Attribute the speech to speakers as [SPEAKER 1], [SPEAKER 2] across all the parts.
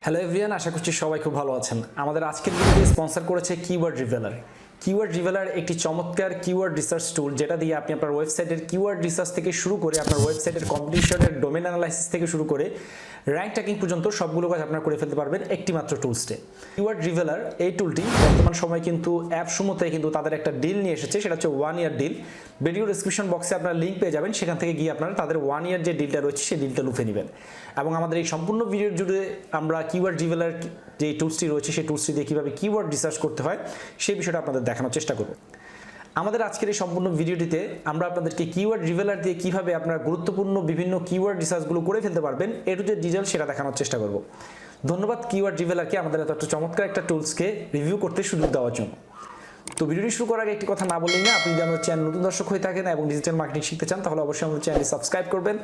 [SPEAKER 1] Hello everyone, আশা করছি সবাই খুব ভালো আছেন। আমাদের আজকের ভিডিও স্পন্সর করেছে কিওয়ার্ড রিভেলার। কিওয়ার্ড রিভেলার একটি চমৎকার কিওয়ার্ড রিসার্চ টুল, যেটা দিয়ে আপনি আপনার ওয়েবসাইটের কিওয়ার্ড রিসার্চ থেকে শুরু করে আপনার ওয়েবসাইটের কম্পিটিশনের ডোমেন অ্যানালাইসিস থেকে শুরু করে র্যাঙ্ক ট্র্যাকিং পর্যন্ত সবগুলো কাজ আপনারা করে ফেলতে পারবেন একটি মাত্র টুলসে। কিওয়ার্ড রিভেলার এই টুলটি বর্তমান সময় কিন্তু অ্যাপসুমোতে কিন্তু তাদের একটা ডিল নিয়ে এসেছে, সেটা হচ্ছে 1 ইয়ার ডিল। ভিডিও ডিসক্রিপশন বক্সে আপনারা লিঙ্ক পেয়ে যাবেন, সেখান থেকে গিয়ে আপনারা তাদের 1 ইয়ার যে ডিলটা রয়েছে সেই ডিলটা লুফে নেবেন। এবং আমাদের এই সম্পূর্ণ ভিডিও জুড়ে আমরা কিওয়ার্ড রিভেলার যে টুলসটি রয়েছে সেই টুলসটি দিয়ে কীভাবে কিওয়ার্ড রিসার্চ করতে হয় সেই বিষয়টা আপনাদের দেখানোর চেষ্টা করব। আমাদের আজকের এই সম্পূর্ণ ভিডিওটিতে আমরা আপনাদেরকে কিওয়ার্ড রিভেলার দিয়ে কীভাবে আপনারা গুরুত্বপূর্ণ বিভিন্ন কিওয়ার্ড রিসার্চগুলো করে ফেলতে পারবেন এ টু জেড ডিটেইলস সেটা দেখানোর চেষ্টা করব। ধন্যবাদ কিওয়ার্ড রিভেলারকে আমাদের এত একটা চমৎকার একটা টুলসকে রিভিউ করতে সুযোগ দেওয়ার জন্য। তো ভিডিওটি শুরু করার আগে একটি কথা না বললেই না, আপনি যদি আমাদের চ্যানেল নতুন দর্শক হয়ে থাকেন এবং ডিজিটাল মার্কেটিং শিখতে চান তাহলে অবশ্যই আমাদের চ্যানেলটি সাবস্ক্রাইব করবেন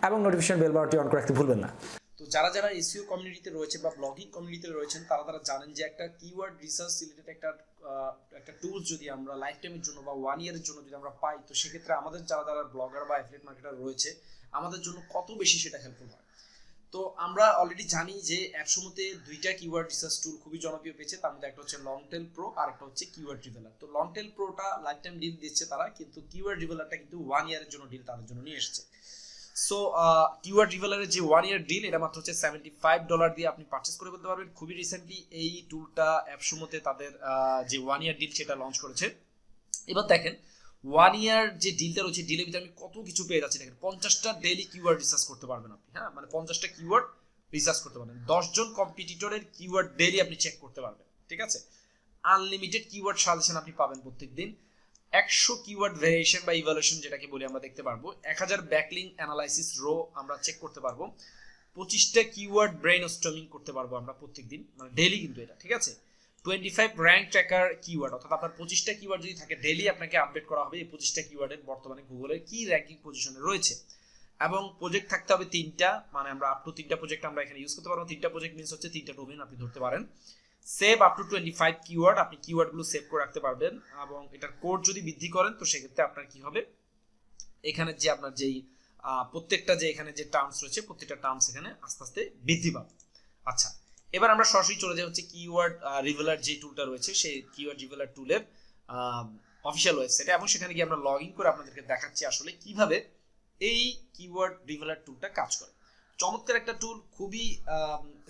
[SPEAKER 1] এবং নোটিফিকেশন বেল বাটনটি অন করে রাখতে ভুলবেন না।
[SPEAKER 2] তো যারা এসইও কমিউনিটিতে রয়েছে বা ব্লগিং কমিউনিটিতে রয়েছেন তারা জানেন যে একটা কিওয়ার্ড রিসার্চ রিলেটেড একটা টুলস যদি আমরা লাইফ টাইমের জন্য বা 1 ইয়ারের জন্য যদি আমরা পাই, তো সেক্ষেত্রে আমাদের যারা ব্লগার বা অ্যাফিলিয়েট মার্কেটার রয়েছে আমাদের জন্য কত বেশি সেটা হেল্পফুল হয়। তো আমরা অলরেডি জানি যে অ্যাপসুমোতে দুইটা কিওয়ার্ড রিসার্চ টুল খুবই জনপ্রিয় পেয়েছে, তার মধ্যে একটা হচ্ছে লং টেল প্রো আর একটা হচ্ছে কিওয়ার্ড রিভেলার। তো লং টেল প্রোটা লাইফ টাইম ডিল দিচ্ছে তারা, কিন্তু কিওয়ার্ড রিভেলারটা কিন্তু 1 ইয়ারের জন্য ডিল তাদের জন্য নিয়ে এসেছে। সো কিওয়ার্ড রিভেলারের যে 1 ইয়ার ডিল, এটা মাত্র হচ্ছে $75 দিয়ে আপনি পারচেস করে ফেলতে পারবেন। খুবই রিসেন্টলি এই টুলটা অ্যাপসুমোতে তাদের যে 1 ইয়ার ডিল সেটা লঞ্চ করেছে। এবার দেখেন 1 ইয়ার যে ডিলটা রয়েছে, ডিলের ভিতরে আমি কত কিছু পেয়ে যাচ্ছি। দেখেন 50টা ডেইলি কিওয়ার্ড রিসার্চ করতে পারবেন আপনি, হ্যাঁ, মানে 50টা কিওয়ার্ড রিসার্চ করতে পারবেন। 10 জন কম্পিটিটরের কিওয়ার্ড ডেইলি আপনি চেক করতে পারবেন, ঠিক আছে। আনলিমিটেড কিওয়ার্ড সাজেশন আপনি পাবেন প্রত্যেকদিন। 100 কিওয়ার্ড ভেরিয়েশন বা ইভালুয়েশন যেটাকে বলি আমরা দেখতে পারবো। 1000 ব্যাকলিং অ্যানালাইসিস রো আমরা চেক করতে পারবো। 25টা কিওয়ার্ড ব্রেইন স্টর্মিং করতে পারবো আমরা প্রত্যেকদিন, মানে ডেইলি কিন্তু এটা, ঠিক আছে। 25 র্যাঙ্ক ট্র্যাকার কিওয়ার্ড, অর্থাৎ আপনার 25টা কিওয়ার্ড যদি থাকে ডেইলি আপনাকে আপডেট করা হবে এই 25টা কিওয়ার্ডের বর্তমানে গুগলের কি র্যাঙ্কিং পজিশনে রয়েছে। এবং প্রজেক্ট থাকতে হবে 3টা, মানে আমরা আপ টু 3টা প্রজেক্ট আমরা এখানে ইউজ করতে পারবো। 3টা প্রজেক্ট মিন্স হচ্ছে 3টা ডোমেইন আপনি ধরতে পারেন। সেভ আপ টু 25 কিওয়ার্ড, আপনি কিওয়ার্ডগুলো সেভ করে রাখতে পারবেন। এবং এটার কোড যদি বৃদ্ধি করেন তো সেক্ষেত্রে আপনার কি হবে, এখানে যে আপনার যেই প্রত্যেকটা যে এখানে যে টার্মস রয়েছে প্রত্যেকটা টার্মস এখানে আস্তে আস্তে বৃদ্ধি পাবে। আচ্ছা, এবার আমরা সরাসরি চলে যাই হচ্ছে কিওয়ার্ড রিভেলার যে টুলটা রয়েছে সেই কিওয়ার্ড রিভেলার টুলের অফিসিয়াল ওয়েবসাইটে, এবং সেখানে গিয়ে আমরা লগ ইন করে আপনাদেরকে দেখাচ্ছি আসলে কিভাবে এই কিওয়ার্ড রিভেলার টুলটা কাজ করে। চমৎকার একটা টুল, খুবই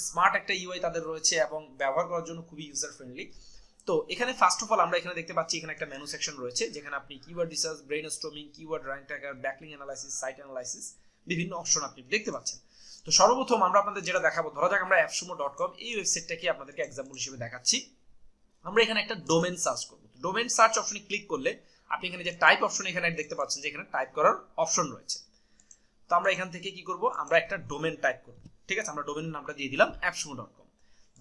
[SPEAKER 2] স্মার্ট একটা ইউআই তাদের রয়েছে এবং ব্যবহার করার জন্য খুবই ইউজার ফ্রেন্ডলি। তো এখানে ফার্স্ট অফ অল আমরা এখানে দেখতে পাচ্ছি এখানে একটা মেনু সেকশন রয়েছে, যেখানে আপনি keyword research, brain storming, keyword rank tracker, backlink analysis, site analysis, বিভিন্ন অপশন আপনি দেখতে পাচ্ছেন। তো সর্বপ্রথম আমরা আপনাদের যেটা দেখাবো, ধরা যাক আমরা appsumo.com এই ওয়েবসাইটটাকে আপনাদেরকে এক্সাম্পল হিসেবে দেখাচ্ছি। আমরা এখানে একটা ডোমেন সার্চ করব। ডোমেন সার্চ অপশনে ক্লিক করলে আপনি এখানে যে টাইপ অপশন এখানে দেখতে পাচ্ছেন যে এখানে টাইপ করার অপশন রয়েছে। তো আমরা এখান থেকে কি করব, আমরা একটা ডোমেন টাইপ করব, ঠিক আছে। আমরা ডোমেনের নামটা দিয়ে দিলাম appsumo.com।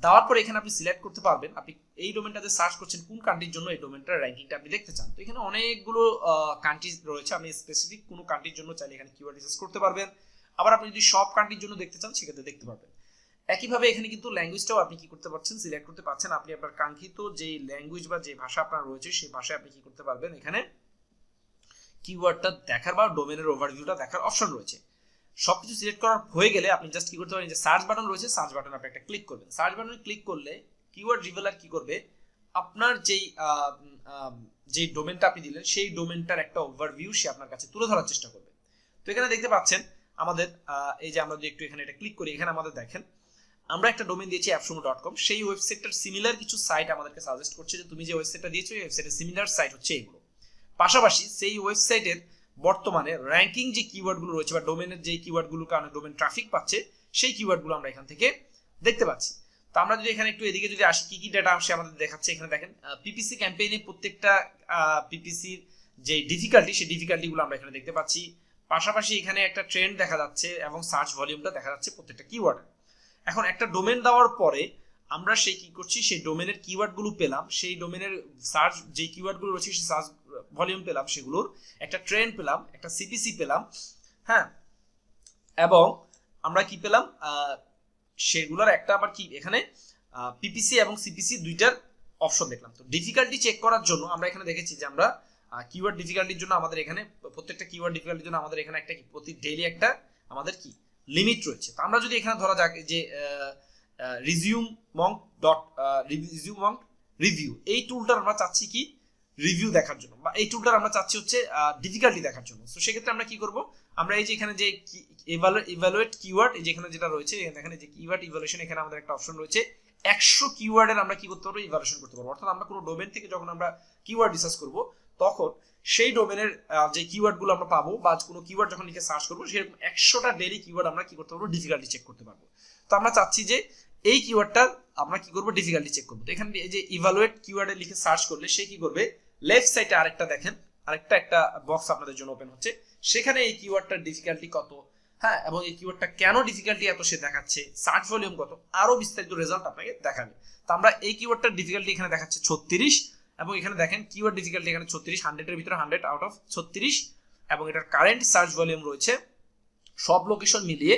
[SPEAKER 2] দেওয়ার পরে এখানে আপনি সিলেক্ট করতে পারবেন আপনি এই ডোমেনটাতে সার্চ করছেন কোন কান্ট্রির জন্য এই ডোমেনটার র্যাঙ্কিংটা আপনি দেখতে চান। তো এখানে অনেকগুলো কান্ট্রি রয়েছে, আপনি স্পেসিফিক কোনো কান্ট্রির জন্য চাইলে এখানে কিওয়ার্ড রিসার্চ করতে পারবেন। আবার আপনি যদি সব কান্ট্রির জন্য দেখতে চান সেক্ষেত্রে দেখতে পারবেন। একইভাবে এখানে কিন্তু ল্যাঙ্গুয়েজটাও আপনি কি করতে পারছেন, সিলেক্ট করতে পারছেন। আপনি আপনার কাঙ্ক্ষিত যে ল্যাঙ্গুয়েজ বা যে ভাষা আপনার রয়েছে সেই ভাষায় আপনি কি করতে পারবেন, এখানে কিওয়ার্ডটা দেখার বা ডোমেনের ওভারভিউটা দেখার অপশন রয়েছে। সবকিছু সিলেক্ট করার হয়ে গেলে আপনি জাস্ট কি করতে পারেন, যে সার্চ বাটন রয়েছে, সার্চ বাটন আপনি একটা ক্লিক করবেন। সার্চ বাটনে ক্লিক করলে কিওয়ার্ড রিভেলার কি করবে, আপনার যেই ডোমেনটা আপনি দিলেন সেই ডোমেনটার একটা ওভারভিউ সে আপনার কাছে তুলে ধরার চেষ্টা করবে। তো এখানে দেখতে পাচ্ছেন আমাদের এই যে আমরা যদি একটু এখানে এটা ক্লিক করি, এখানে আমাদের দেখেন আমরা একটা ডোমেন দিয়েছি appsumo.com। সেই ওয়েবসাইটটার সিমিলার কিছু সাইট আমাদেরকে সাজেস্ট করছে যে তুমি যে ওয়েবসাইটটা দিয়েছো এই ওয়েবসাইটের সিমিলার সাইট হচ্ছে এইগুলো। পাশাপাশি সেই ওয়েবসাইটের বর্তমানে র্যাঙ্কিং যে কিওয়ার্ডগুলো রয়েছে বা ডোমেনের যে কিওয়ার্ডগুলোর কারণে ডোমেন ট্রাফিক পাচ্ছে সেই কিওয়ার্ডগুলো আমরা এখান থেকে দেখতে পাচ্ছি। তো আমরা যদি এখানে একটু এদিকে যদি আসি, কি কি ডেটা আসে আমাদের দেখাচ্ছে, এখানে দেখেন পিপিসি ক্যাম্পেইনে প্রত্যেকটা পিপিসির যে ডিফিকাল্টি সেই ডিফিকাল্টিগুলো আমরা এখানে দেখতে পাচ্ছি। পাশাপাশি এখানে একটা ট্রেন্ড দেখা যাচ্ছে এবং সার্চ ভলিউমটা দেখা যাচ্ছে প্রত্যেকটা কিওয়ার্ড। এখন একটা ডোমেন দেওয়ার পরে আমরা সেই কি করছি, সেই ডোমেনের কিওয়ার্ডগুলো পেলাম, সেই ডোমেনের সার্চ যে কিওয়ার্ডগুলো রয়েছে সেই সার্চ ভলিউম পেলাম, সেগুলোর একটা ট্রেন্ড পেলাম, একটা সিপিসি পেলাম, হ্যাঁ, এবং আমরা কি পেলাম, সেগুলোর একটা আবার কি এখানে পিপিসি এবং সিপিসি দুইটার অপশন দেখলাম। তো ডিফিকাল্টি চেক করার জন্য আমরা এখানে দেখেছি যে আমরা কিওয়ার্ড ডিফিকাল্টির জন্য আমাদের এখানে প্রত্যেকটা কিওয়ার্ড ডিফিকাল্টির জন্য আমাদের এখানে একটা কি প্রতি ডেইলি একটা আমাদের কি লিমিট রয়েছে। তো আমরা যদি এখানে ধরা যাক যে রিভিউ এই টুলটার আমরা চাচ্ছি কি রিভিউ দেখার জন্য, বা এই টুলটার আমরা চাচ্ছি হচ্ছে ডিফিকাল্টি দেখার জন্য। তো সেক্ষেত্রে আমরা কি করব, আমরা এই যে এখানে যে ইভালুয়েট কিওয়ার্ড, এই যে এখানে যেটা রয়েছে এখানে যে কিওয়ার্ড ইভালুয়েশন, এখানে আমাদের একটা অপশন রয়েছে 100 কিওয়ার্ডের আমরা কি করতে পারবো, ইভালুয়েশন করতে পারবো। অর্থাৎ আমরা কোনো ডোমেন থেকে যখন আমরা কিওয়ার্ড রিসার্চ করব তখন সেই ডোমেনের যে কিওয়ার্ডগুলো আমরা পাবো বা কোনো কিওয়ার্ড যখন লিখে সার্চ করবো সেরকম 100টা ডেইলি কিওয়ার্ড আমরা কি করতে পারবো, ডিফিকাল্টি চেক করতে পারবো। তো আমরা চাচ্ছি যে এই কিওয়ার্ডটা আমরা কি করবো, ডিফিকাল্টি চেক করবো। তো এখানে এই যে ইভালুয়েট কিওয়ার্ডে লিখে সার্চ করলে সে কি করবে, লেফট সাইডে আরেকটা দেখেন, আরেকটা একটা বক্স আপনাদের জন্য ওপেন হচ্ছে, সেখানে এই কিওয়ার্ডটার ডিফিকাল্টি কত, হ্যাঁ, এবং এই কিওয়ার্ডটা কেন ডিফিকাল্টি এত সে দেখাচ্ছে, সার্চ ভলিউম কত, আরো বিস্তারিত রেজাল্ট আপনাকে দেখাবে। তো আমরা এই কিওয়ার্ডটার ডিফিকাল্টি এখানে দেখাচ্ছে 36, এবং এখানে দেখেন কিওয়ার্ড ডিফিকাল্টি এখানে 36, 100 এর ভিতরে 100 আউট অফ 36, এবং এটার কারেন্ট সার্চ ভলিউম রয়েছে সব লোকেশন মিলিয়ে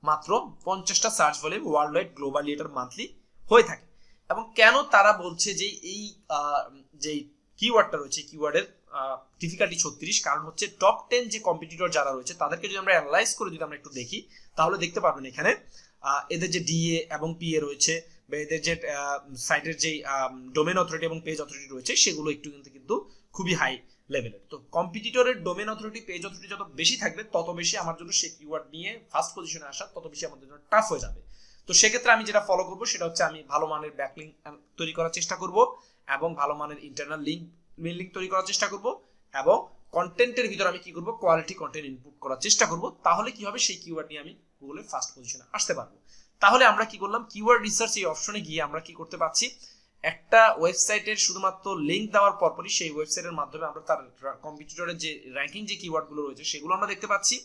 [SPEAKER 2] মাত্র 50টা search volume worldwide globally এটার মান্থলি হয়ে থাকে। এবং কেন তারা বলছে যে এই যে কিওয়ার্ডটা রয়েছে কিওয়ার্ডের ডিফিকাল্টি 36, কারণ হচ্ছে টপ 10 যে কম্পিটিটর যারা রয়েছে তাদেরকে যদি আমরা অ্যানালাইজ করে যদি আমরা একটু দেখি তাহলে দেখতে পারবেন এখানে এদের যে ডিএ এবং পিএ রয়েছে, বা এদের যে সাইটের যে ডোমেন অথরিটি এবং পেজ অথরিটি রয়েছে সেগুলো একটু কিন্তু খুবই হাই লেভেলের। তো কম্পিটিটরের ডোমেন অথরিটি পেজ অথরিটি যত বেশি থাকবে তত বেশি আমার জন্য সেই কিওয়ার্ড নিয়ে ফার্স্ট পজিশনে আসা তত বেশি আমাদের জন্য টাফ হয়ে যাবে। তো সেক্ষেত্রে আমি যেটা ফলো করবো সেটা হচ্ছে আমি ভালো মানের ব্যাকলিঙ্ক তৈরি করার চেষ্টা করব, এবং ভালো মানের ইন্টারনাল মেইল লিঙ্ক তৈরি করার চেষ্টা করব, এবং কন্টেন্টের ভিতরে আমি কি করব, কোয়ালিটি কন্টেন্ট ইনপুট করার চেষ্টা করব। তাহলে কি হবে, সেই কিওয়ার্ড নিয়ে আমি গুগলে ফার্স্ট পজিশনে আসতে পারবো। তাহলে আমরা কি করলাম, কিওয়ার্ড রিসার্চ এই অপশনে গিয়ে আমরা কি করতে পারছি, একটা ওয়েবসাইটের শুধুমাত্র লিঙ্ক দেওয়ার পরপরই সেই ওয়েবসাইটের মাধ্যমে আমরা তার কম্পিটিটরের যে র্যাঙ্কিং যে কিওয়ার্ডগুলো রয়েছে সেগুলো আমরা দেখতে পাচ্ছি।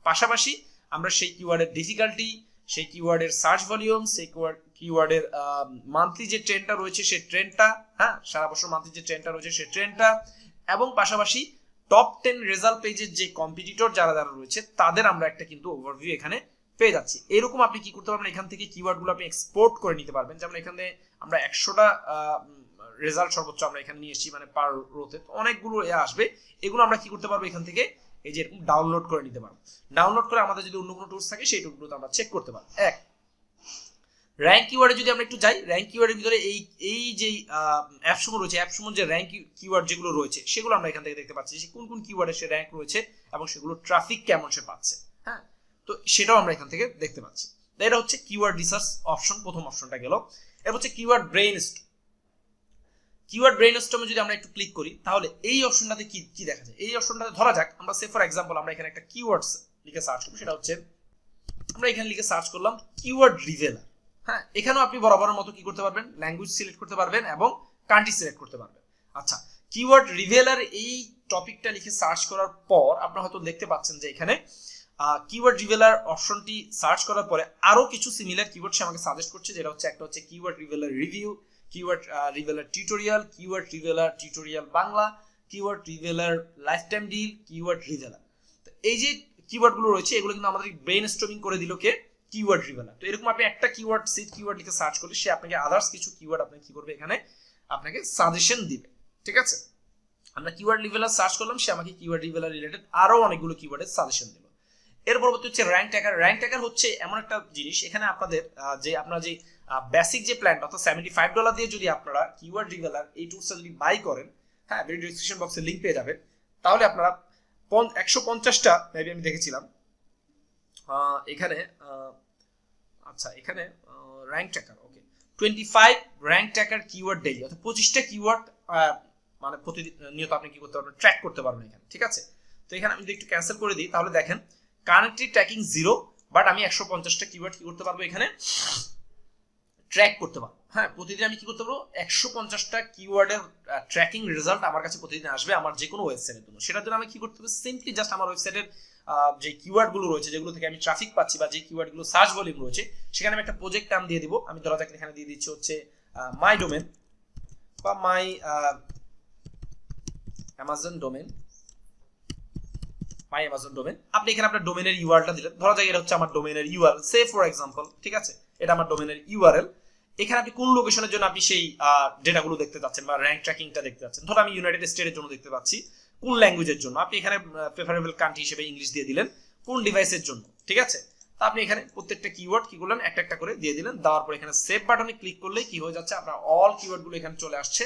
[SPEAKER 2] পাশাপাশি আমরা সেই কিওয়ার্ডের ডিফিকাল্টি, সেই কিওয়ার্ডের সার্চ ভলিউম, সেই কিওয়ার্ডের মান্থলি যে ট্রেন্ডটা রয়েছে সেই ট্রেন্ডটা, হ্যাঁ, সারা বছর মান্থলি যে ট্রেন্ডটা রয়েছে সেই ট্রেন্ডটা, এবং পাশাপাশি টপ 10 রেজাল্ট পেজের যে কম্পিটিটর যারা যারা রয়েছে তাদের আমরা একটা কিন্তু ওভারভিউ এখানে পেয়ে যাচ্ছি। এরকম আপনি কি করতে পারবেন, এখান থেকে কিওয়ার্ডগুলো আপনি এক্সপোর্ট করে নিতে পারবেন। যেমন এখানে আমরা 100টা রেজাল্ট সর্বোচ্চ আমরা এখানে নিয়ে এসেছি, মানে পার রোতে অনেকগুলো আসবে, এগুলো আমরা কি করতে পারবো, এখান থেকে এই যে এরকম ডাউনলোড করে নিতে পারবো। ডাউনলোড করে আমাদের যদি অন্য কোনো টুলস থাকে সেই টুলগুলোতে আমরা চেক করতে পারবো। এক, র্যাঙ্ক কিওয়ার্ডে যদি আমরা একটু যাই, র্যাঙ্ক কিওয়ার্ডের ভিতরে এই যে অ্যাপসমো রয়েছে, অ্যাপসমোর যে র্যাঙ্ক কিওয়ার্ড যেগুলো রয়েছে সেগুলো আমরা এখান থেকে দেখতে পাচ্ছি যে কোন কোন কিওয়ার্ডে সে র্যাঙ্ক রয়েছে এবং সেগুলো ট্রাফিক কেমন সে পাচ্ছে, হ্যাঁ, তো সেটাও আমরা এখান থেকে দেখতে পাচ্ছি। এটা হচ্ছে কিওয়ার্ড রিসার্চ অপশন, প্রথম অপশনটা গেল। এরপর হচ্ছে কিওয়ার্ড ব্রেইনস্টর্ম। কিওয়ার্ড ব্রেইনস্টর্মে যদি আমরা একটু ক্লিক করি তাহলে এই অপশনটাতে কি দেখা যায়, এই অপশনটাতে ধরা যাক আমরা সে ফর এক্সাম্পল আমরা এখানে একটা কিওয়ার্ডস লিখে সার্চ করব, সেটা হচ্ছে আমরা এখানে লিখে সার্চ করলাম কিওয়ার্ড রিভেলার। হ্যাঁ, এখানেও আপনি বরাবরের মতো কি করতে পারবেন, ল্যাঙ্গুয়েজ সিলেক্ট করতে পারবেন এবং কান্ট্রি সিলেক্ট করতে পারবেন। আচ্ছা, কিওয়ার্ড রিভেলার এই টপিকটা লিখে সার্চ করার পর আপনারা হয়তো দেখতে পাচ্ছেন যে এখানে কিওয়ার্ড রিভেলার অপশনটি সার্চ করার পরে আরো কিছু সিমিলার কিওয়ার্ড সে আমাকে সাজেস্ট করছে, যেটা হচ্ছে একটা হচ্ছে keyword revealer review, keyword revealer tutorial, keyword revealer tutorial Bangla, keyword revealer lifetime deal, keyword revealer. তো এই যে কিওয়ার্ডগুলো রয়েছে এগুলো কিন্তু আমাদের ব্রেইনস্টর্মিং করে দিল কে, কিওয়ার্ড রিভেলার। তো এরকম আপনি একটা কিওয়ার্ড সিট কিওয়ার্ড লিখে সার্চ করলে সে আপনাকে আদার্স কিছু কিওয়ার্ড আপনি কি করবে, এখানে আপনাকে সাজেশন দিবে। ঠিক আছে, আমরা কিওয়ার্ড রিভেলার সার্চ করলাম, সে আমাকে কিওয়ার্ড রিভেলার রিলেটেড আরো অনেকগুলো কিওয়ার্ডের সাজেশন দিল। এর পরবর্তী হচ্ছে র্যাঙ্ক ট্র্যাকার। র্যাঙ্ক ট্র্যাকার হচ্ছে এমন একটা জিনিস, এখানে আপনাদের যে আপনার যে বেসিক যে প্ল্যানটা অর্থাৎ $75 দিয়ে যদি আপনারা কিওয়ার্ড রিভেলার এই টুলসটা যদি বাই করেন, হ্যাঁ, ভিডিও ডেসক্রিপশন বক্সে লিংক পেয়ে যাবেন, তাহলে আপনারা 150টা মেবি আমি দেখেছিলাম এখানে, আচ্ছা এখানে র্যাঙ্ক ট্র্যাকার, ওকে, 25 র্যাঙ্ক ট্র্যাকার কিওয়ার্ড ডেইলি, অর্থাৎ 25টা কিওয়ার্ড মানে প্রতিনিয়ত আপনি কি করতে পারবেন, ট্র্যাক করতে পারবেন এখানে। ঠিক আছে, তো এখানে আমি যদি একটু ক্যান্সেল করে দিই তাহলে দেখেন কারেন্টলি ট্র্যাকিং 0, বাট আমি 150টা কিওয়ার্ড কি করতে পারবো, এখানে ট্র্যাক করতে পারবো। হ্যাঁ, প্রতিদিন আমি কি করতে পারবো, 150টা কিওয়ার্ডের ট্র্যাকিং রেজাল্ট আমার কাছে প্রতিদিন আসবে আমার যে কোনো ওয়েবসাইটের জন্য। সেটার জন্য আমি কি করতে হবে, সিম্পলি জাস্ট আমার ওয়েবসাইটের যে কিওয়ার্ডগুলো রয়েছে যেগুলো থেকে আমি ট্রাফিক পাচ্ছি বা যে কিওয়ার্ডগুলো সার্চ ভলিউম রয়েছে সেখানে আমি একটা প্রজেক্ট নাম দিয়ে দিব। আমি ধরা যাক এখানে দিয়ে দিচ্ছি হচ্ছে মাই ডোমেন বা মাই অ্যামাজন ডোমেন, মাই অ্যামাজন ডোমেন। আপনি এখানে আপনার ডোমেনের ইউআরএলটা দিলেন, ধরা যাক এটা হচ্ছে আমার ডোমেনের ইউআরএল, সে ফর এক্সাম্পল। ঠিক আছে, এটা আমার ডোমেনের ইউআরএল। এখানে আপনি কোন লোকেশনের জন্য আপনি সেই ডেটাগুলো দেখতে চাচ্ছেন বা র্যাঙ্ক ট্র্যাকিংটা দেখতে চাচ্ছেন, ধরো আমি ইউনাইটেড স্টেটের জন্য দেখতে পাচ্ছি, কোন ল্যাঙ্গুয়েজের জন্য আপনি এখানে প্রেফারেবল কান্ট্রি হিসেবে ইংলিশ দিয়ে দিলেন, কোন ডিভাইসের জন্য। ঠিক আছে, তো আপনি এখানে প্রত্যেকটা কিওয়ার্ড কি করলেন, একটা একটা করে দিয়ে দিলেন। দেওয়ার পর এখানে সেভ বাটনে ক্লিক করলেই কি হয়ে যাচ্ছে, আপনার অল কিওয়ার্ড গুলো এখানে চলে আসছে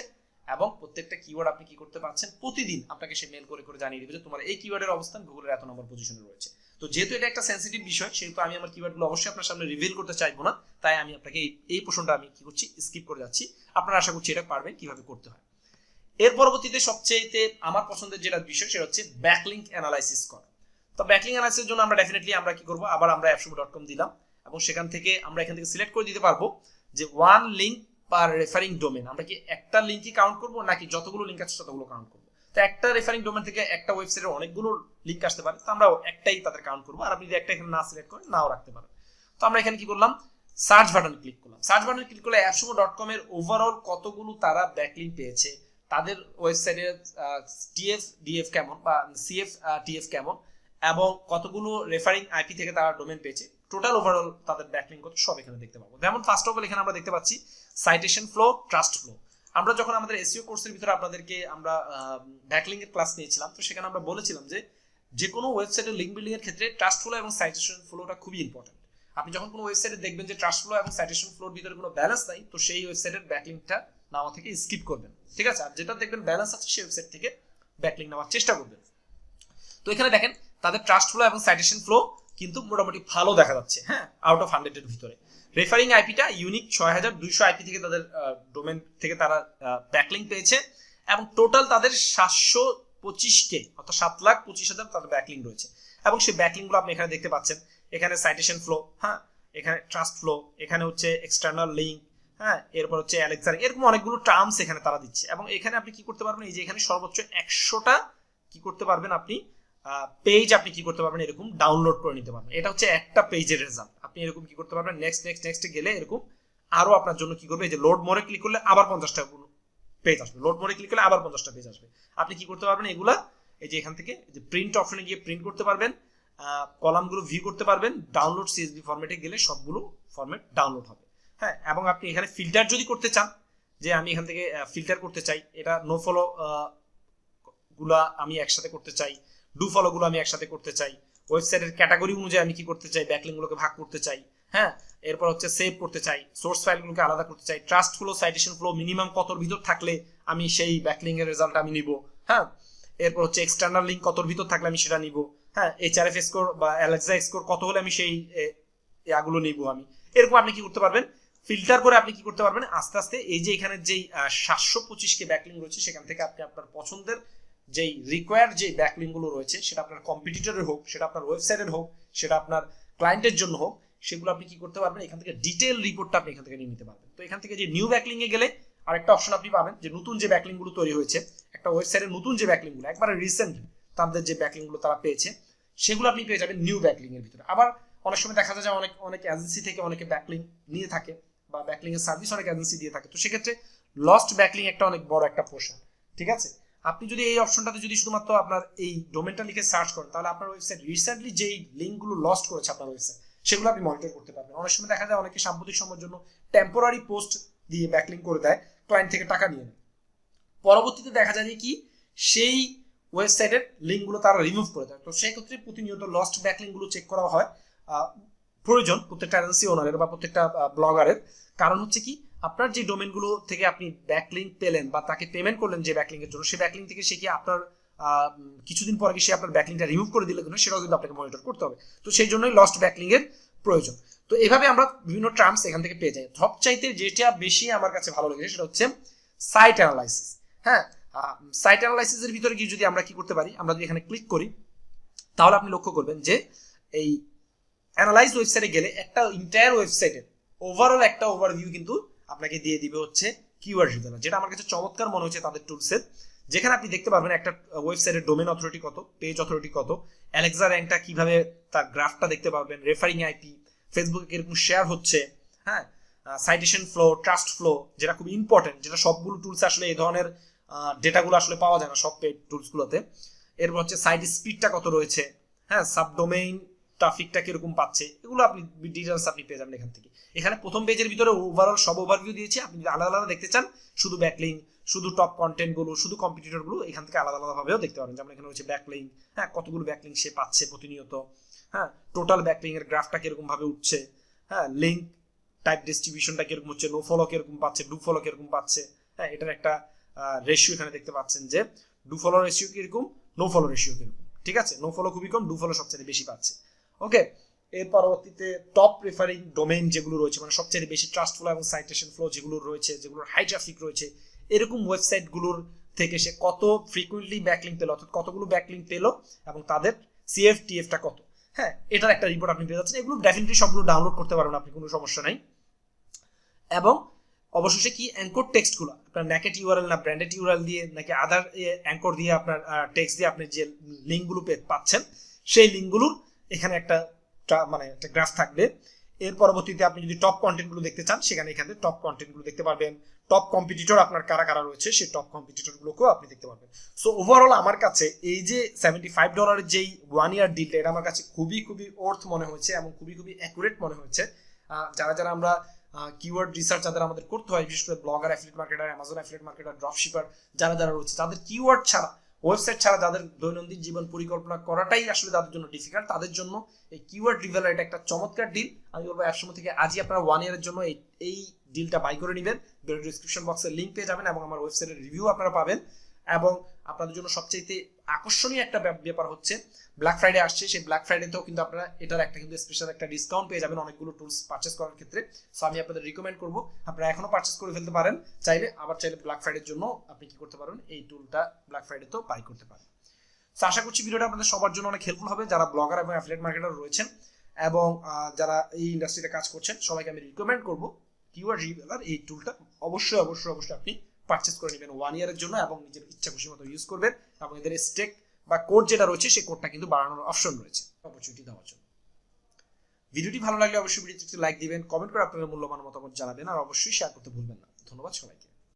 [SPEAKER 2] এবং প্রত্যেকটা কিওয়ার্ড আপনি কি করতে পারছেন, প্রতিদিন আপনাকে সে মেল করে করে জানিয়ে দিবে যে তোমার এই কিওয়ার্ডের অবস্থান গুগলের এত নম্বর পজিশনে রয়েছে। তো যেহেতু এটা একটা সেন্সিটিভ বিষয়, সেহেতু আমি আমার কিওয়ার্ডগুলো অবশ্যই আপনার সামনে রিভিল করতে চাইবো না, তাই আমি আপনাকে এই পোর্শনটা আমি কি করছি, স্কিপ করে যাচ্ছি। আপনারা আশা করছি এটা পারবেন কিভাবে করতে হয়। এর পরবর্তীতে সবচেয়ে আমার পছন্দের যেটা বিষয় সেটা হচ্ছে ব্যাকলিংক অ্যানালাইসিস করা। তো ব্যাকলিংক অ্যানালাইসিসের জন্য আমরা ডেফিনেটলি আমরা কি করব, আবার আমরা appsumo.com দিলাম এবং সেখান থেকে আমরা এখান থেকে সিলেক্ট করে দিতে পারবো যে ওয়ান লিঙ্ক পার রেফারিং ডোমেন। আমরা কি একটা লিঙ্কই কাউন্ট করব নাকি যতগুলো লিঙ্ক আছে ততগুলো কাউন্ট করব। তো একটা রেফারিং ডোমেন থেকে একটা ওয়েবসাইটের অনেকগুলো লিঙ্ক আসতে পারে, তো আমরা একটাই তাদের কাউন্ট করব। আর আপনি যদি একটা এখানে না সিলেক্ট করেন নাও রাখতে পারেন। তো আমরা এখানে কি করলাম, সার্চ বাটন ক্লিক করলাম। সার্চ বাটন ক্লিক করলে appsumo.com এর ওভারঅল কতগুলো তারা ব্যাকলিংক পেয়েছে, তাদের ওয়েবসাইটের টিএফ ডিএফ কেমন বা সিএফ টিএফ কেমন এবং কতগুলো রেফারিং আইপি থেকে তারা ডোমেন পেয়েছে, টোটাল ওভারঅল তাদের ব্যাকলিংক কত সব এখানে দেখতে পাবো। যেমন ফার্স্ট অফ অল এখানে আমরা দেখতে পাচ্ছি সাইটেশন ফ্লো, ট্রাস্ট ফ্লো। আমরা যখন আমাদের এসইও কোর্সের ভিতরে আপনাদেরকে আমরা ব্যাকলিংক এর ক্লাস নিয়েছিলাম, তো সেখানে আমরা বলেছিলাম যে কোনো ওয়েবসাইটের লিঙ্ক বিল্ডিং এর ক্ষেত্রে ট্রাস্ট ফ্লো এবং সাইটেশন ফ্লোটা খুবই ইম্পর্টেন্ট। আপনি যখন কোনো ওয়েবসাইটে দেখবেন যে ট্রাস্ট ফ্লো এবং সাইটেশন ফ্লোর ভিতরে কোনো ব্যালেন্স নাই, তো সেই ওয়েবসাইটের ব্যাকলিংকটা নেওয়া থেকে স্কিপ করবেন, ঠিক আছে। আর যেটা দেখবেন ব্যালেন্স আছে সেই ওয়েবসাইট থেকে ব্যাকলিংক নেওয়ার চেষ্টা করবেন। তো এখানে দেখেন তাদের ট্রাস্ট ফ্লো এবং সাইটেশন ফ্লো কিন্তু মোটামুটি ভালো দেখা যাচ্ছে, হ্যাঁ, আউট অফ 100 এর ভিতরে। রেফারিং আইপিটা ইউনিক 6200 আইপি থেকে তাদের ডোমেন থেকে তারা ব্যাকলিংক পেয়েছে এবং টোটাল তাদের 725K অর্থাৎ 7,25,000 তাদের ব্যাকলিংক রয়েছে এবং সেই ব্যাকলিংকগুলো আপনি এখানে দেখতে পাচ্ছেন। এখানে সাইটেশন ফ্লো, হ্যাঁ, এখানে ট্রাস্ট ফ্লো, এখানে হচ্ছে এক্সটার্নাল লিঙ্ক, হ্যাঁ, এরপর হচ্ছে অ্যালেক্সা, এরকম অনেকগুলো টার্মস এখানে তারা দিচ্ছে এবং এখানে আপনি কি করতে পারবেন, এই যে এখানে সর্বোচ্চ 100টা কি করতে পারবেন আপনি পেজ আপনি কি করতে পারবেন, এরকম ডাউনলোড করে নিতে পারবেন। এটা হচ্ছে একটা পেজের রেজাল্ট। আপনি এরকম কি করতে পারবেন, নেক্সট নেক্সট নেক্সট গেলে এরকম আরো আপনার জন্য কি করবে, এই যে লোড মোরে ক্লিক করলে আবার 50টা পেজ আসবে, লোড মোরে ক্লিক করলে আবার 50টা পেজ আসবে। আপনি কি করতে পারবেন, এগুলা এই যে এখান থেকে যে প্রিন্ট অপশনে গিয়ে প্রিন্ট করতে পারবেন, কলামগুলো ভিউ করতে পারবেন, ডাউনলোড সিএসভি ফরম্যাটে গেলে সবগুলো ফরম্যাট ডাউনলোড হবে, হ্যাঁ। এবং আপনি এখানে ফিল্টার যদি করতে চান, যে আমি এখান থেকে ফিল্টার করতে চাই, এটা নো ফলো গুলা আমি একসাথে করতে চাই, ডু ফলো গুলো আমি একসাথে করতে চাই, ওয়েবসাইটের ক্যাটাগরি অনুযায়ী আমি কি করতে চাই, ব্যাকলিংক গুলোকে ভাগ করতে চাই, হ্যাঁ। এরপর হচ্ছে সেভ করতে চাই, সোর্স ফাইলগুলোকে আলাদা করতে চাই, trust flow citation flow minimum কতর ভিতর থাকলে আমি সেই ব্যাকলিংক এর রেজাল্ট আমি নিব, হ্যাঁ। এরপর হচ্ছে এক্সটার্নাল লিঙ্ক কতর ভিতর থাকলে আমি সেটা নিব, হ্যাঁ। এইচআরএফ স্কোর বা অ্যালেক্সা স্কোর কত হলে আমি সেই এগুলো নিব আমি। এরকম আপনি কি করতে পারবেন, ফিল্টার করে আপনি কি করতে পারবেন, আস্তে আস্তে এই যে এখানে যেই 725K ব্যাকলিংক রয়েছে সেখান থেকে আপনি আপনার পছন্দের যেই রিকোয়ার্ড যে ব্যাকলিংক গুলো রয়েছে, সেটা আপনার কম্পিটিটরের হোক, সেটা আপনার ওয়েবসাইটের হোক, সেটা আপনার ক্লায়েন্টের জন্য হোক, সেগুলো আপনি কি করতে পারবেন, এখান থেকে ডিটেইল রিপোর্টটা আপনি এখান থেকে নিয়ে নিতে পারবেন। তো এখান থেকে যে নিউ ব্যাকলিংক এ গেলে আরেকটা অপশন আপনি পাবেন, যে নতুন যে ব্যাকলিংক গুলো তৈরি হয়েছে, একটা ওয়েবসাইটের নতুন যে ব্যাকলিংক গুলো একবারে রিসেন্ট তাদের যে ব্যাকলিংক গুলো তারা পেয়েছে, সেগুলো আপনি পেয়ে যাবেন নিউ ব্যাকলিংক এর ভিতরে। আবার অনেক সময় দেখা যায় যে অনেক এজেন্সি থেকে অনেকে ব্যাকলিংক নিয়ে থাকে বা ব্যাকলিংক এর সার্ভিস অনেক এজেন্সি দিয়ে থাকে, তো সেক্ষেত্রে লস্ট ব্যাকলিংক একটা অনেক বড় একটা পোর্শন, ঠিক আছে। আপনি যদি এই অপশনটাতে যদি শুধুমাত্র আপনার এই ডোমেনটা লিখে সার্চ করেন, তাহলে আপনার ওয়েবসাইট রিসেন্টলি যেই লিঙ্কগুলো লস্ট করেছে আপনার ওয়েবসাইট, সেগুলো আপনি মনিটর করতে পারবেন। অনেক সময় দেখা যায় অনেকে সাম্প্রতিক সময়ের জন্য টেম্পোরারি পোস্ট দিয়ে ব্যাকলিংক করে দেয়, ক্লায়েন্ট থেকে টাকা নিয়ে নেয়, পরবর্তীতে দেখা যায় যে কি সেই ওয়েবসাইটের লিঙ্কগুলো তারা রিমুভ করে দেয়। তো সেই ক্ষেত্রে প্রতিনিয়ত লস্ট ব্যাকলিংকগুলো চেক করা হয় প্রয়োজন প্রত্যেকটা এজেন্সি ওনারের বা প্রত্যেকটা ব্লগারের। কারণ হচ্ছে কি, আপনার যে ডোমেনগুলো থেকে আপনি ব্যাকলিংক পেলেন বা তাকে পেমেন্ট করলেন যে ব্যাকলিংকের জন্য, সেই ব্যাকলিংক থেকে সে কি আপনার কিছুদিন পরে কি সে আপনার ব্যাকলিংকটা রিমুভ করে দিলে কিনা, সেটাও কিন্তু আপনাকে মনিটর করতে হবে। তো সেই জন্যই লস্ট ব্যাকলিংকের প্রয়োজন। তো এভাবে আমরা বিভিন্ন টার্মস এখান থেকে পেয়ে যাই। সবচাইতে যেটা বেশি আমার কাছে ভালো লেগেছে সেটা হচ্ছে সাইট অ্যানালাইসিস, হ্যাঁ। সাইট অ্যানালাইসিসের ভিতরে গিয়ে যদি আমরা কি করতে পারি, আমরা যদি এখানে ক্লিক করি, তাহলে আপনি লক্ষ্য করবেন যে এই অ্যানালাইজ ওয়েবসাইটে গেলে একটা এন্টায়ার ওয়েবসাইটের ওভারঅল একটা ওভারভিউ কিন্তু আপনাকে দিয়ে দিবে হচ্ছে কিওয়ার্ড রিভিউয়ার, যেটা আমার কাছে চমৎকার মনে হচ্ছে তাদের টুলসের। যেখানে আপনি দেখতে পারবেন একটা ওয়েবসাইটের ডোমেন অথরিটি কত, পেজ অথরিটি কত, অ্যালেক্সা র্যাঙ্কটা কিভাবে তার গ্রাফটা দেখতে পারবেন, রেফারিং আইপি, ফেসবুকে কিরকম শেয়ার হচ্ছে, হ্যাঁ, সাইটেশন ফ্লো, ট্রাস্ট ফ্লো, যেটা খুব ইম্পর্টেন্ট, যেটা সবগুলো টুলসে আসলে এই ধরনের ডেটাগুলো আসলে পাওয়া যায় না সব পেড টুলসগুলোতে। এরপর হচ্ছে সাইট স্পিডটা কত রয়েছে, হ্যাঁ, সাবডোমেইন ট্রাফিকটা কিরকম পাচ্ছে, এগুলো আপনি ডিটেইলস আপনি পেয়ে যাবেন এখান থেকে। এখানে প্রথম পেজের ভিতরে ওভারঅল সব ওভারভিউ দিয়েছি, আপনি যদি আলাদা আলাদা দেখতে চান, শুধু ব্যাকলিংক, শুধু টপ কন্টেন্ট গুলো, শুধু কম্পিটিটর গুলো, এখান থেকে আলাদা আলাদা ভাবেও দেখতে পারেন। যেমন এখানে হচ্ছে ব্যাকলিংক, হ্যাঁ, কতগুলো ব্যাকলিংক সে পাচ্ছে প্রতিনিয়ত, হ্যাঁ, টোটাল ব্যাকলিং এর গ্রাফটা কিরকম ভাবে উঠছে, হ্যাঁ, লিঙ্ক টাইপ ডিস্ট্রিবিউশনটা কিরকম হচ্ছে, নো ফলো কিরকম পাচ্ছে, ডু ফলো কিরকম পাচ্ছে, হ্যাঁ, এটার একটা রেশিও এখানে দেখতে পাচ্ছেন যে ডু ফলো রেশিও কিরকম, নো ফলো রেশিও কিরকম। ঠিক আছে, নো ফলো খুবই কম, ডু ফলো সবচেয়ে বেশি পাচ্ছে। ওকে, এর পরবর্তীতে টপ প্রেফারিং ডোমেইন যেগুলো রয়েছে, মানে সবচেয়ে বেশি ট্রাস্টফুল এবং সাইটেশন ফ্লো যেগুলো রয়েছে, যেগুলোর হাই ট্রাফিক রয়েছে, এরকম ওয়েবসাইটগুলোর থেকে সে কত ফ্রিকুয়েন্টলি ব্যাকলিং পেলো, অর্থাৎ কতগুলো ব্যাকলিং পেলো এবং তাদের সিএফটিএফটা কত। হ্যাঁ, এটার একটা রিপোর্ট আপনি পেয়ে যাচ্ছেন। এগুলো ডেফিনেটলি সবগুলো ডাউনলোড করতে পারবেন আপনি, কোনো সমস্যা নাই। এবং অবশেষে কি অ্যাঙ্কর টেক্সটগুলো আপনার ন্যাকেট ইউআরএল না ব্র্যান্ডেড ইউআরএল দিয়ে নাকি আদার অ্যাঙ্কর দিয়ে আপনার টেক্সট দিয়ে আপনি যে লিঙ্কগুলো পাচ্ছেন, সেই লিঙ্কগুলোর এখানে একটা মানে একটা গ্রাফ থাকবে। এর পরবর্তীতে আপনি যদি টপ কন্টেন্টগুলো দেখতে চান, সেখানে এখানে টপ কন্টেন্টগুলো দেখতে পারবেন। টপ কম্পিটিটর আপনার কারা কারা রয়েছে, সেই টপ কম্পিটিটরগুলোকেও আপনি দেখতে পারবেন। সো ওভারঅল আমার কাছে এই যে $75 যেই 1 ইয়ার ডিলটা, এটা আমার কাছে খুবই খুবই ওর্থ মনে হয়েছে এবং খুবই খুবই অ্যাকুরেট মনে হয়েছে। যারা আমরা কিওয়ার্ড রিসার্চ যাদের আমাদের করতে হয়, বিশেষ করে blogger, affiliate marketer, Amazon affiliate marketer, dropshipper যারা রয়েছে, যাদের কিওয়ার্ড ছাড়া, ওয়েবসাইট ছাড়া যাদের দৈনন্দিন জীবন পরিকল্পনা করাটাই আসলে তাদের জন্য ডিফিকাল্ট, তাদের জন্য এই কিওয়ার্ড রিভেলার এটা একটা চমৎকার ডিল। আমি বলবো AppSumo থেকে আজই আপনারা 1 ইয়ারের জন্য এই ডিলটা বাই করে নেবেন। ডিসক্রিপশন বক্সে লিঙ্ক পেয়ে যাবেন এবং আমার ওয়েবসাইটের রিভিউ আপনারা পাবেন। এবং আপনাদের জন্য সবচেয়ে আকর্ষণীয় একটা ব্যাপার হচ্ছে ব্ল্যাক ফ্রাইডে আসছে, সেই ব্ল্যাক ফ্রাইডেতেও কিন্তু আপনারা এটার একটা কিন্তু স্পেশাল একটা ডিসকাউন্ট পেয়ে যাবেন অনেকগুলো টুলস পারচেস করার ক্ষেত্রে। সো আমি আপনাদের রিকমেন্ড করবো আপনারা এখনো পারচেস করে ফেলতে পারেন চাইলে, আবার চাইলে ব্ল্যাক ফ্রাইডের জন্য আপনি কি করতে পারবেন, এই টুলটা ব্ল্যাক ফ্রাইডেতেও বাই করতে পারেন। সো আশা করছি ভিডিওটা আপনাদের সবার জন্য অনেক হেল্পফুল হবে, যারা ব্লগার এবং অ্যাফিলিয়েট মার্কেটার রয়েছেন এবং যারা এই ইন্ডাস্ট্রিতে কাজ করছেন, সবাইকে আমি রিকমেন্ড করবো কিওয়ার্ড রিভেলার এই টুলটা অবশ্যই অবশ্যই অবশ্যই আপনি পারচেস করে নেবেন 1 ইয়ারের জন্য এবং নিজের ইচ্ছা খুশি মতো ইউজ করবেন। এবং এদের স্টেক বা কোড যেটা রয়েছে, সেই কোডটা কিন্তু বাড়ানোর অপশন রয়েছে অপরচুনিটি দেওয়ার জন্য। ভিডিওটি ভালো লাগলে অবশ্যই ভিডিওতে লাইক দিবেন, কমেন্ট করে আপনাদের মূল্যবান মতামত জানাবেন আর অবশ্যই শেয়ার করতে ভুলবেন না। ধন্যবাদ সবাইকে।